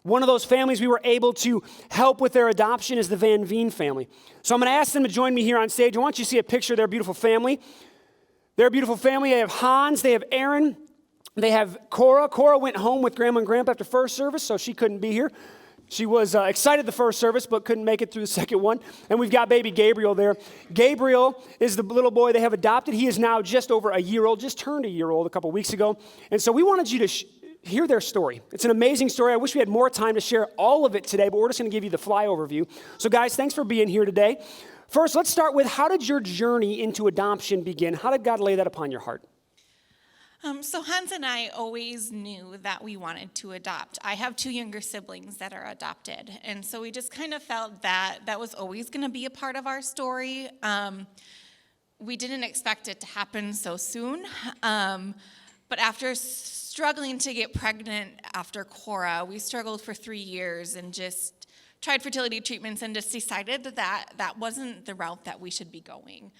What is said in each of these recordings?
One of those families we were able to help with their adoption is the VanVeen family. So I'm going to ask them to join me here on stage. I want you to see a picture of their beautiful family. Their beautiful family, they have Hans, they have Erin, they have Cora. Cora went home with Grandma and Grandpa after first service, so she couldn't be here. She was excited the first service, but couldn't make it through the second one. And we've got baby Gabriel there. Gabriel is the little boy they have adopted. He is now just over a year old, just turned a year old a couple weeks ago. And so we wanted you to hear their story. It's an amazing story. I wish we had more time to share all of it today, but we're just going to give you the fly overview. So guys, thanks for being here today. First, let's start with, how did your journey into adoption begin? How did God lay that upon your heart? So Hans and I always knew that we wanted to adopt. I have 2 younger siblings that are adopted, and so we just kind of felt that that was always going to be a part of our story. We didn't expect it to happen so soon, but after struggling to get pregnant after Cora, we struggled for 3 years and just tried fertility treatments and just decided that that wasn't the route that we should be going.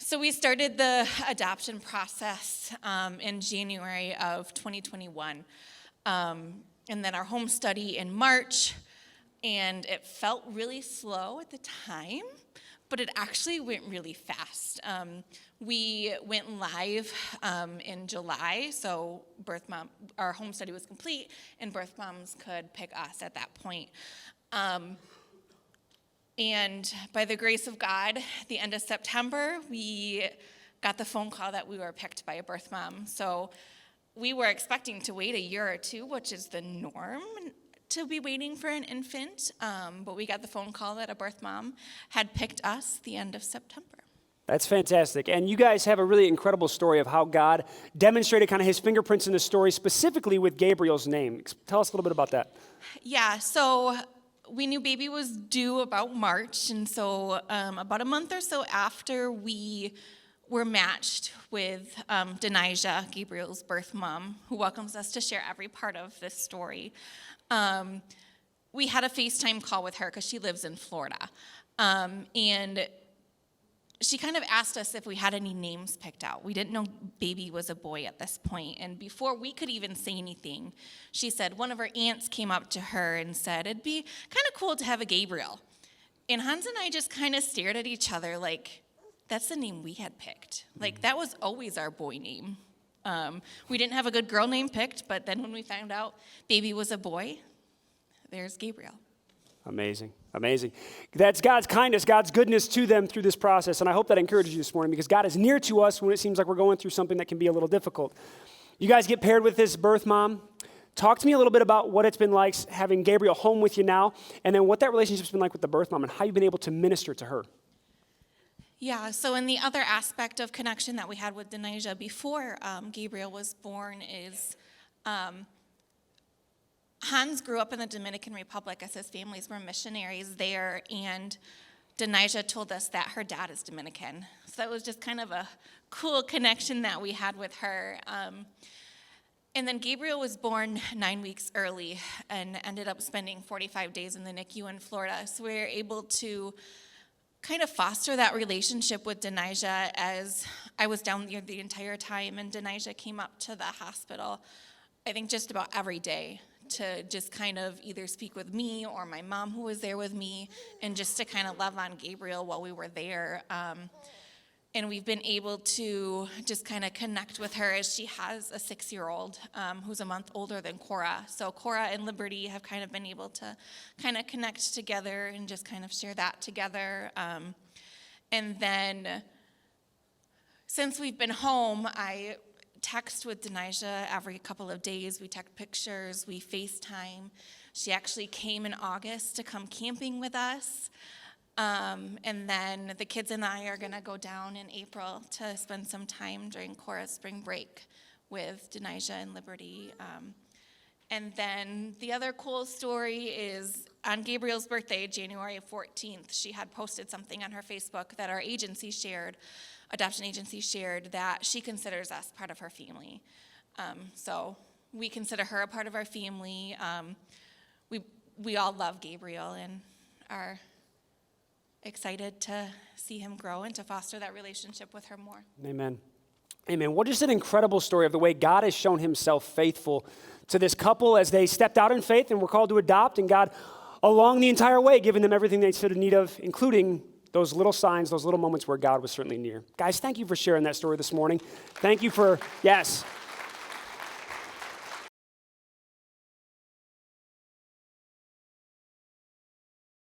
So we started the adoption process in January of 2021, and then our home study in March, and it felt really slow at the time, but it actually went really fast. We went live in July, so our home study was complete, and birth moms could pick us at that point. And by the grace of God, at the end of September, we got the phone call that we were picked by a birth mom. So we were expecting to wait a year or 2, which is the norm to be waiting for an infant. But we got the phone call that a birth mom had picked us the end of September. That's fantastic. And you guys have a really incredible story of how God demonstrated kind of his fingerprints in the story, specifically with Gabriel's name. Tell us a little bit about that. Yeah, so we knew baby was due about March, and so about a month or so after we were matched with Denijah, Gabriel's birth mom, who welcomes us to share every part of this story. We had a FaceTime call with her because she lives in Florida, and she kind of asked us if we had any names picked out. We didn't know baby was a boy at this point, and before we could even say anything, she said one of her aunts came up to her and said, it'd be kind of cool to have a Gabriel. And Hans and I just kind of stared at each other like, that's the name we had picked. Like, that was always our boy name. We didn't have a good girl name picked, but then when we found out baby was a boy, there's Gabriel. Amazing, amazing. That's God's kindness, God's goodness to them through this process. And I hope that encourages you this morning, because God is near to us when it seems like we're going through something that can be a little difficult. You guys get paired with this birth mom. Talk to me a little bit about what it's been like having Gabriel home with you now, and then what that relationship's been like with the birth mom and how you've been able to minister to her. Yeah, so in the other aspect of connection that we had with Denijah before Gabriel was born is Hans grew up in the Dominican Republic as his families were missionaries there, and Denijah told us that her dad is Dominican. So that was just kind of a cool connection that we had with her. And then Gabriel was born 9 weeks early and ended up spending 45 days in the NICU in Florida. So we were able to kind of foster that relationship with Denijah as I was down there the entire time, and Denijah came up to the hospital, I think just about every day, to just kind of either speak with me or my mom who was there with me, and just to kind of love on Gabriel while we were there. And we've been able to just kind of connect with her as she has a 6-year-old who's a month older than Cora. So Cora and Liberty have kind of been able to kind of connect together and just kind of share that together. And then since we've been home, I text with Denijah every couple of days. We take pictures, we FaceTime. She actually came in August to come camping with us. And then the kids and I are going to go down in April to spend some time during Cora's spring break with Denijah and Liberty. And then the other cool story is on Gabriel's birthday, January 14th, she had posted something on her Facebook that our agency shared, adoption agency shared, that she considers us part of her family. So we consider her a part of our family. We all love Gabriel and are excited to see him grow and to foster that relationship with her more. Amen. Amen. What just an incredible story of the way God has shown himself faithful to this couple as they stepped out in faith and were called to adopt, and God, along the entire way, giving them everything they stood in need of, including those little signs, those little moments where God was certainly near. Guys, thank you for sharing that story this morning. Thank you for, yes.